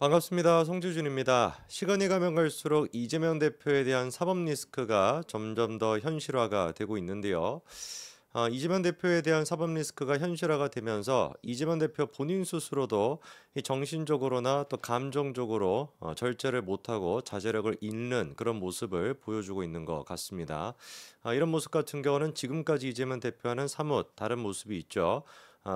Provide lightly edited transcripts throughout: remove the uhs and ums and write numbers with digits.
반갑습니다. 송지준입니다. 시간이 가면 갈수록 이재명 대표에 대한 사법 리스크가 점점 더 현실화가 되고 있는데요. 이재명 대표에 대한 사법 리스크가 현실화가 되면서 이재명 대표 본인 스스로도 이 정신적으로나 또 감정적으로 절제를 못하고 자제력을 잃는 그런 모습을 보여주고 있는 것 같습니다. 이런 모습 같은 경우는 지금까지 이재명 대표와는 사뭇 다른 모습이 있죠.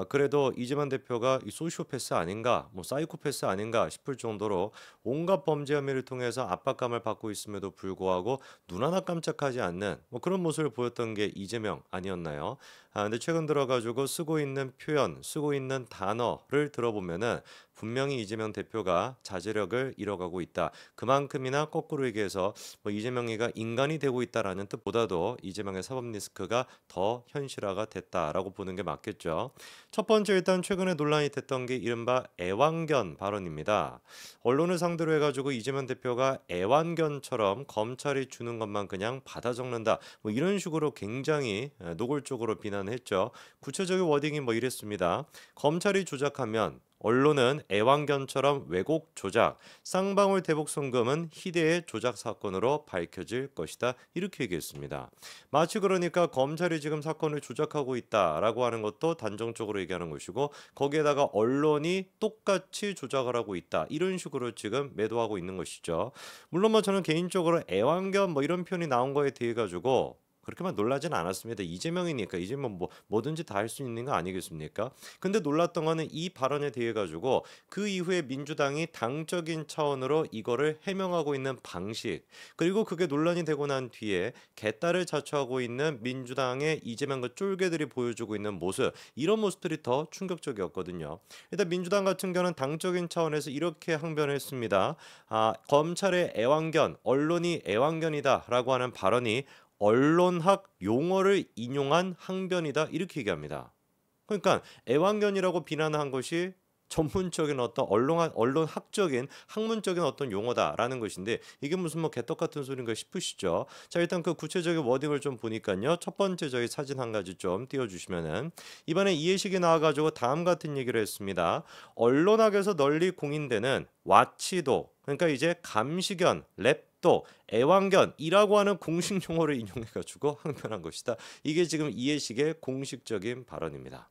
그래도 이재명 대표가 이 소시오패스 아닌가, 뭐 사이코패스 아닌가 싶을 정도로 온갖 범죄 혐의를 통해서 압박감을 받고 있음에도 불구하고 눈 하나 깜짝하지 않는 뭐 그런 모습을 보였던 게 이재명 아니었나요? 근데 최근 들어가지고 쓰고 있는 표현, 쓰고 있는 단어를 들어보면은 분명히 이재명 대표가 자제력을 잃어가고 있다. 그만큼이나 거꾸로 얘기해서 뭐 이재명이가 인간이 되고 있다라는 뜻보다도 이재명의 사법 리스크가 더 현실화가 됐다라고 보는 게 맞겠죠. 첫 번째 일단 최근에 논란이 됐던 게 이른바 애완견 발언입니다. 언론을 상대로 해가지고 이재명 대표가 애완견처럼 검찰이 주는 것만 그냥 받아 적는다. 뭐 이런 식으로 굉장히 노골적으로 비난했죠. 구체적인 워딩이 뭐 이랬습니다. 검찰이 조작하면 언론은 애완견처럼 왜곡 조작, 쌍방울 대북 송금은 희대의 조작 사건으로 밝혀질 것이다. 이렇게 얘기했습니다. 마치 그러니까 검찰이 지금 사건을 조작하고 있다라고 하는 것도 단정적으로 얘기하는 것이고 거기에다가 언론이 똑같이 조작을 하고 있다. 이런 식으로 지금 매도하고 있는 것이죠. 물론 뭐 저는 개인적으로 애완견 뭐 이런 표현이 나온 거에 대해 가지고 그렇게만 놀라진 않았습니다. 이재명이니까 이재명 뭐 뭐든지 다 할 수 있는 거 아니겠습니까? 근데 놀랐던 거는 이 발언에 대해 가지고 그 이후에 민주당이 당적인 차원으로 이거를 해명하고 있는 방식 그리고 그게 논란이 되고 난 뒤에 개딸을 자처하고 있는 민주당의 이재명과 쫄개들이 보여주고 있는 모습 이런 모습들이 더 충격적이었거든요. 일단 민주당 같은 경우는 당적인 차원에서 이렇게 항변했습니다. 검찰의 애완견, 언론이 애완견이다라고 하는 발언이 언론학 용어를 인용한 항변이다 이렇게 얘기합니다. 그러니까 애완견이라고 비난한 것이 전문적인 어떤 언론학적인 학문적인 어떤 용어다라는 것인데 이게 무슨 뭐 개떡 같은 소린가 싶으시죠? 자 일단 그 구체적인 워딩을 좀 보니까요. 첫 번째 저희 사진 한 가지 좀 띄워주시면은 이번에 이해식이 나와가지고 다음 같은 얘기를 했습니다. 언론학에서 널리 공인되는 와치도 그러니까 이제 감시견, 랩도, 애완견이라고 하는 공식 용어를 인용해가지고 항변한 것이다. 이게 지금 이해식의 공식적인 발언입니다.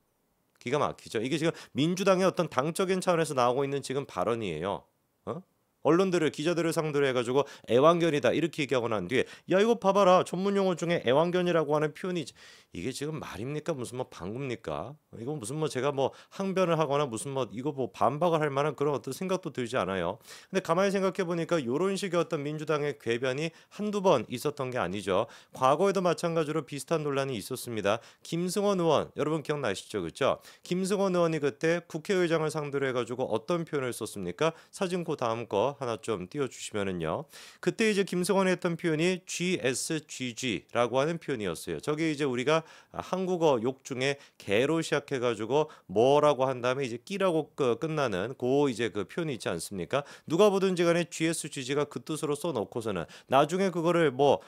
기가 막히죠. 이게 지금 민주당의 어떤 당적인 차원에서 나오고 있는 지금 발언이에요. 어? 언론들을 기자들을 상대로 해가지고 애완견이다 이렇게 얘기하고 난 뒤에 야 이거 봐봐라 전문 용어 중에 애완견이라고 하는 표현이 이게 지금 말입니까 무슨 뭐 방구입니까 이거 무슨 뭐 제가 뭐 항변을 하거나 무슨 뭐 이거 뭐 반박을 할 만한 그런 어떤 생각도 들지 않아요. 근데 가만히 생각해 보니까 이런 식의 어떤 민주당의 궤변이 한두 번 있었던 게 아니죠. 과거에도 마찬가지로 비슷한 논란이 있었습니다. 김승원 의원 여러분 기억나시죠 그렇죠? 김승원 의원이 그때 국회의장을 상대로 해가지고 어떤 표현을 썼습니까? 사진 그 다음 거 하나 좀 띄워주시면은요. 그때 이제 김승원이 했던 표현이 GSGG라고 하는 표현이었어요. 저게 이제 우리가 한국어 욕 중에 개로 시작해가지고 뭐라고 한 다음에 이제 끼라고 끝나는 그 이제 그 표현이 있지 않습니까? 누가 보든지 간에 GSGG가 그 뜻으로 써놓고서는 나중에 그거를 뭐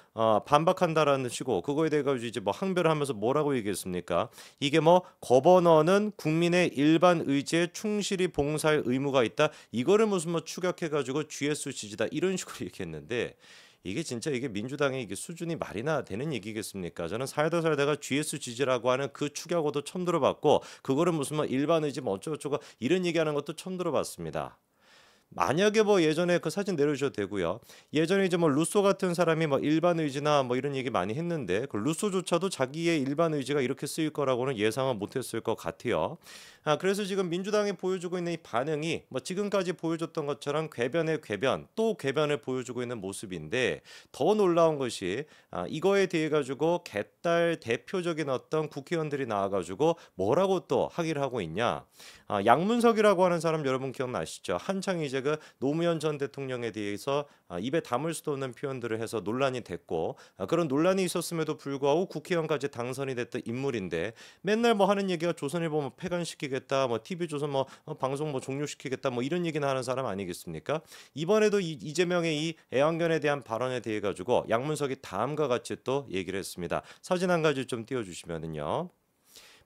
반박한다라는 식으로 그거에 대해 가지고 이제 뭐 항변을 하면서 뭐라고 얘기했습니까? 이게 뭐 거버너는 국민의 일반 의지에 충실히 봉사할 의무가 있다. 이거를 무슨 뭐 추격해가지고 GSGG다 이런 식으로 얘기했는데 이게 진짜 이게 민주당의 이게 수준이 말이나 되는 얘기겠습니까? 저는 살다 살다가 GSGG라고 하는 그 축약어도 처음 들어봤고 그거를 무슨 뭐 일반 의지 뭐 어쩌고저쩌고 이런 얘기하는 것도 처음 들어봤습니다. 만약에 뭐 예전에 그 사진 내려주셔도 되고요. 예전에 이제 뭐 루소 같은 사람이 뭐 일반 의지나 뭐 이런 얘기 많이 했는데 그 루소조차도 자기의 일반 의지가 이렇게 쓰일 거라고는 예상은 못했을 것 같아요. 그래서 지금 민주당이 보여주고 있는 이 반응이 뭐 지금까지 보여줬던 것처럼 궤변의 궤변 또 궤변을 보여주고 있는 모습인데 더 놀라운 것이 이거에 대해 가지고 개딸 대표적인 어떤 국회의원들이 나와가지고 뭐라고 또 항의를 하고 있냐? 양문석이라고 하는 사람 여러분 기억나시죠? 한창 이제 그 노무현 전 대통령에 대해서 입에 담을 수도 없는 표현들을 해서 논란이 됐고 그런 논란이 있었음에도 불구하고 국회의원까지 당선이 됐던 인물인데 맨날 뭐 하는 얘기가 조선일보 뭐 폐간시키겠다, 뭐 TV조선 뭐 방송 뭐 종료시키겠다, 뭐 이런 얘기나 하는 사람 아니겠습니까? 이번에도 이재명의 이 애완견에 대한 발언에 대해 가지고 양문석이 다음과 같이 또 얘기를 했습니다. 사진 한 가지 좀 띄워주시면은요.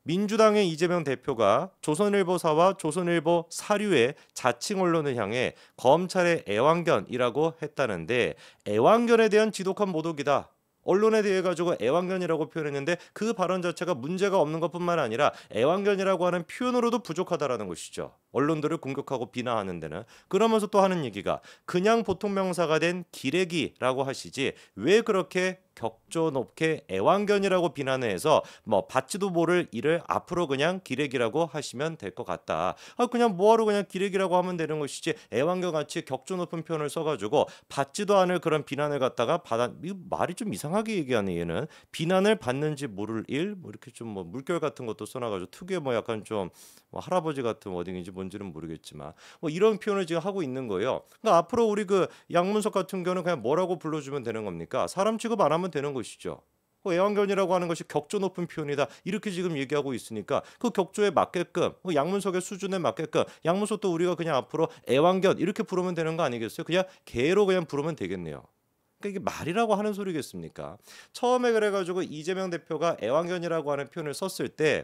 민주당의 이재명 대표가 조선일보사와 조선일보 사류의 자칭 언론을 향해 검찰의 애완견이라고 했다는데 애완견에 대한 지독한 모독이다. 언론에 대해 가지고 애완견이라고 표현했는데 그 발언 자체가 문제가 없는 것뿐만 아니라 애완견이라고 하는 표현으로도 부족하다라는 것이죠. 언론들을 공격하고 비난하는 데는. 그러면서 또 하는 얘기가 그냥 보통 명사가 된 기레기라고 하시지 왜 그렇게 격조 높게 애완견이라고 비난을 해서 뭐 받지도 모를 일을 앞으로 그냥 기레기라고 하시면 될 것 같다. 그냥 뭐하러 그냥 기레기라고 하면 되는 것이지 애완견 같이 격조 높은 표현을 써가지고 받지도 않을 그런 비난을 갖다가 이 말이 좀 이상하게 얘기하네 얘는. 비난을 받는지 모를 일 뭐 이렇게 좀 뭐 물결 같은 것도 써놔가지고 특유의 뭐 약간 좀 뭐 할아버지 같은 워딩인지 뭔지는 모르겠지만 뭐 이런 표현을 지금 하고 있는 거예요. 그러니까 앞으로 우리 그 양문석 같은 경우는 그냥 뭐라고 불러주면 되는 겁니까? 사람 취급 안 하면 되는 것이죠. 애완견이라고 하는 것이 격조 높은 표현이다 이렇게 지금 얘기하고 있으니까 그 격조에 맞게끔 양문석의 수준에 맞게끔 양문석도 우리가 그냥 앞으로 애완견 이렇게 부르면 되는 거 아니겠어요? 그냥 개로 그냥 부르면 되겠네요. 그러니까 이게 말이라고 하는 소리겠습니까? 처음에 그래가지고 이재명 대표가 애완견이라고 하는 표현을 썼을 때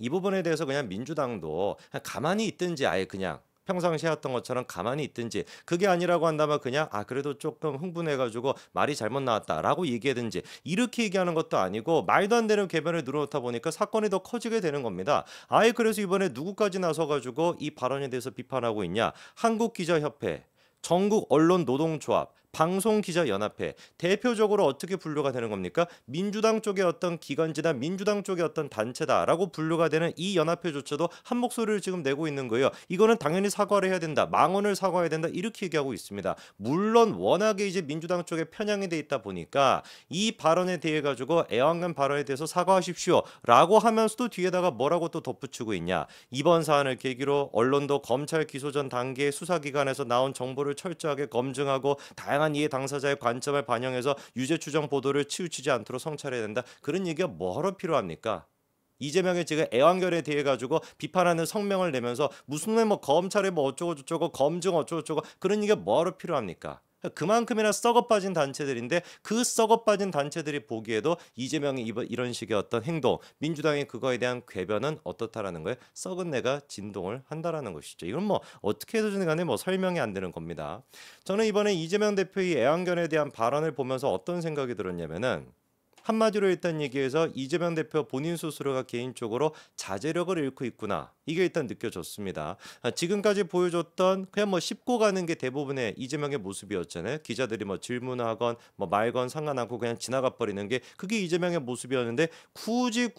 이 부분에 대해서 그냥 민주당도 그냥 가만히 있든지 아예 그냥 평상시에 했던 것처럼 가만히 있든지 그게 아니라고 한다면 그냥 그래도 조금 흥분해가지고 말이 잘못 나왔다라고 얘기하든지 이렇게 얘기하는 것도 아니고 말도 안 되는 궤변을 늘어놓다 보니까 사건이 더 커지게 되는 겁니다. 아예 그래서 이번에 누구까지 나서가지고 이 발언에 대해서 비판하고 있냐. 한국기자협회, 전국언론노동조합, 방송기자연합회 대표적으로 어떻게 분류가 되는 겁니까? 민주당 쪽의 어떤 기관지나 민주당 쪽의 어떤 단체다라고 분류가 되는 이 연합회조차도 한 목소리를 지금 내고 있는 거예요. 이거는 당연히 사과를 해야 된다. 망언을 사과해야 된다. 이렇게 얘기하고 있습니다. 물론 워낙에 이제 민주당 쪽에 편향이 돼 있다 보니까 이 발언에 대해 가지고 애완견 발언에 대해서 사과하십시오라고 하면서도 뒤에다가 뭐라고 또 덧붙이고 있냐. 이번 사안을 계기로 언론도 검찰 기소 전 단계의 수사기관에서 나온 정보를 철저하게 검증하고 다양한 이해 당사자의 관점을 반영해서 유죄 추정 보도를 치우치지 않도록 성찰해야 된다. 그런 얘기가 뭐하러 필요합니까? 이재명의 지금 애완견에 대해 가지고 비판하는 성명을 내면서 무슨 뭐 검찰에 뭐 어쩌고 저쩌고 검증 어쩌고 저쩌고 그런 얘기가 뭐하러 필요합니까? 그만큼이나 썩어 빠진 단체들인데 그 썩어 빠진 단체들이 보기에도 이재명이 이런 식의 어떤 행동, 민주당의 그거에 대한 궤변은 어떻다라는 거에 썩은 내가 진동을 한다라는 것이죠. 이건 뭐 어떻게 해서든 간에 뭐 설명이 안 되는 겁니다. 저는 이번에 이재명 대표의 애완견에 대한 발언을 보면서 어떤 생각이 들었냐면은 한마디로 일단 얘기해서 이재명 대표 본인 스스로가 개인적으로 자제력을 잃고 있구나. 이게 일단 느껴졌습니다. 지금까지 보여줬던 그냥 뭐 씹고 가는 게 대부분의 이재명의 모습이었잖아요. 기자들이 뭐 질문하건 뭐 말건 상관않고 그냥 지나가 버리는 게 그게 이재명의 모습이었는데 굳이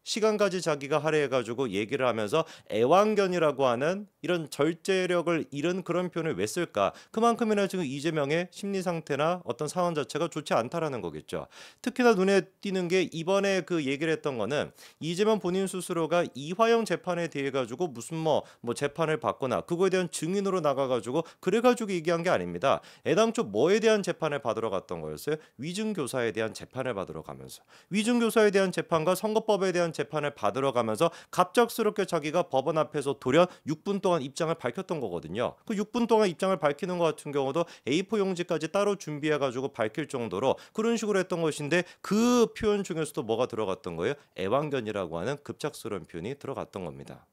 시간까지 자기가 할애해가지고 얘기를 하면서 애완견이라고 하는 이런 절제력을 잃은 그런 표현을 왜 쓸까? 그만큼이나 지금 이재명의 심리 상태나 어떤 상황 자체가 좋지 않다라는 거겠죠. 특히나 눈에 띄는 게 이번에 그 얘기를 했던 거는 이재명 본인 스스로가 이화영 재판에 대해 가지고 무슨 뭐 재판을 받거나 그거에 대한 증인으로 나가가지고 그래가지고 얘기한 게 아닙니다. 애당초 뭐에 대한 재판을 받으러 갔던 거였어요? 위증교사에 대한 재판을 받으러 가면서 위증교사에 대한 재판과 선거법에 대한 재판을 받으러 가면서 갑작스럽게 자기가 법원 앞에서 돌연 6분 동안 입장을 밝혔던 거거든요. 그 6분 동안 입장을 밝히는 것 같은 경우도 A4 용지까지 따로 준비해가지고 밝힐 정도로 그런 식으로 했던 것인데 그 표현 중에서도 뭐가 들어갔던 거예요? 애완견이라고 하는 급작스러운 표현이 들어갔던 겁니다.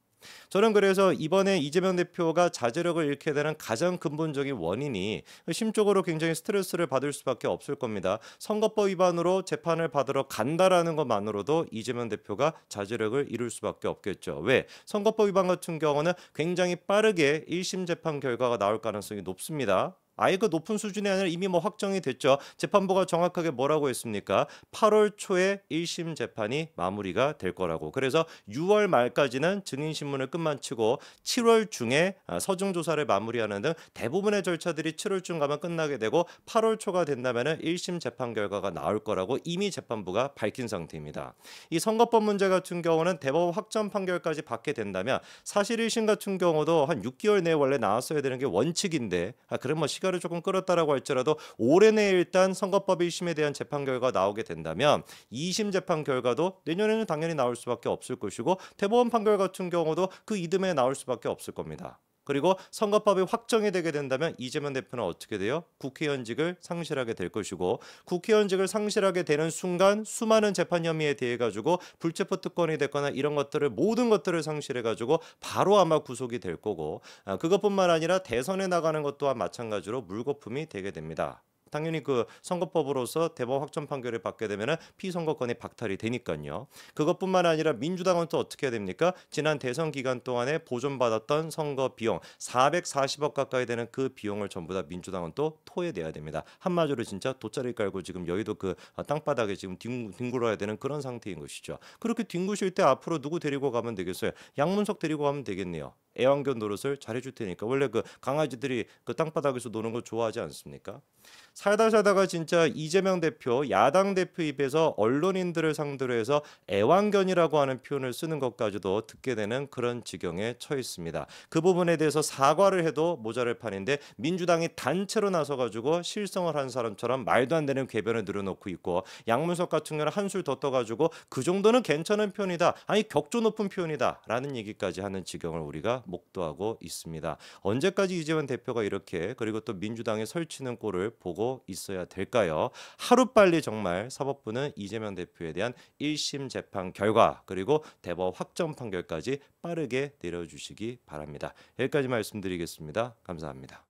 저는 그래서 이번에 이재명 대표가 자제력을 잃게 되는 가장 근본적인 원인이 심적으로 굉장히 스트레스를 받을 수밖에 없을 겁니다. 선거법 위반으로 재판을 받으러 간다라는 것만으로도 이재명 대표가 자제력을 잃을 수밖에 없겠죠. 왜? 선거법 위반 같은 경우는 굉장히 빠르게 1심 재판 결과가 나올 가능성이 높습니다. 아예 그 높은 수준이 아니라 이미 뭐 확정이 됐죠. 재판부가 정확하게 뭐라고 했습니까? 8월 초에 1심 재판이 마무리가 될 거라고. 그래서 6월 말까지는 증인신문을 끝마치고 7월 중에 서중 조사를 마무리하는 등 대부분의 절차들이 7월쯤 가면 끝나게 되고 8월 초가 된다면 1심 재판 결과가 나올 거라고 이미 재판부가 밝힌 상태입니다. 이 선거법 문제 같은 경우는 대법원 확정 판결까지 받게 된다면 사실 1심 같은 경우도 한 6개월 내에 원래 나왔어야 되는 게 원칙인데 그럼 뭐 시간을 조금 끌었다라고 할지라도 올해 내에 일단 선거법 1심에 대한 재판 결과가 나오게 된다면 2심 재판 결과도 내년에는 당연히 나올 수밖에 없을 것이고 대법원 판결 같은 경우도 그 이듬해 나올 수밖에 없을 겁니다. 그리고 선거법이 확정이 되게 된다면 이재명 대표는 어떻게 돼요? 국회의원직을 상실하게 될 것이고 국회의원직을 상실하게 되는 순간 수많은 재판 혐의에 대해 가지고 불체포 특권이 됐거나 이런 것들을 모든 것들을 상실해 가지고 바로 아마 구속이 될 거고 그것뿐만 아니라 대선에 나가는 것 또한 마찬가지로 물거품이 되게 됩니다. 당연히 그 선거법으로서 대법 확정 판결을 받게 되면은 피선거권이 박탈이 되니까요. 그것뿐만 아니라 민주당은 또 어떻게 해야 됩니까? 지난 대선 기간 동안에 보존받았던 선거 비용 440억 가까이 되는 그 비용을 전부 다 민주당은 또 토해내야 됩니다. 한마디로 진짜 돗자리 깔고 지금 여의도 그 땅바닥에 지금 뒹굴어야 되는 그런 상태인 것이죠. 그렇게 뒹구실 때 앞으로 누구 데리고 가면 되겠어요? 양문석 데리고 가면 되겠네요. 애완견 노릇을 잘해줄 테니까. 원래 그 강아지들이 그 땅바닥에서 노는 거 좋아하지 않습니까? 살다 살다가 진짜 이재명 대표 야당 대표 입에서 언론인들을 상대로 해서 애완견이라고 하는 표현을 쓰는 것까지도 듣게 되는 그런 지경에 처했습니다. 그 부분에 대해서 사과를 해도 모자랄 판인데 민주당이 단체로 나서가지고 실성을 한 사람처럼 말도 안 되는 궤변을 늘어놓고 있고 양문석 같은 경우는 한술 더 떠가지고 그 정도는 괜찮은 표현이다. 아니 격조 높은 표현이다. 라는 얘기까지 하는 지경을 우리가 목도하고 있습니다. 언제까지 이재명 대표가 이렇게 그리고 또 민주당이 설치는 꼴을 보고 있어야 될까요? 하루빨리 정말 사법부는 이재명 대표에 대한 1심 재판 결과 그리고 대법 확정 판결까지 빠르게 내려주시기 바랍니다. 여기까지 말씀드리겠습니다. 감사합니다.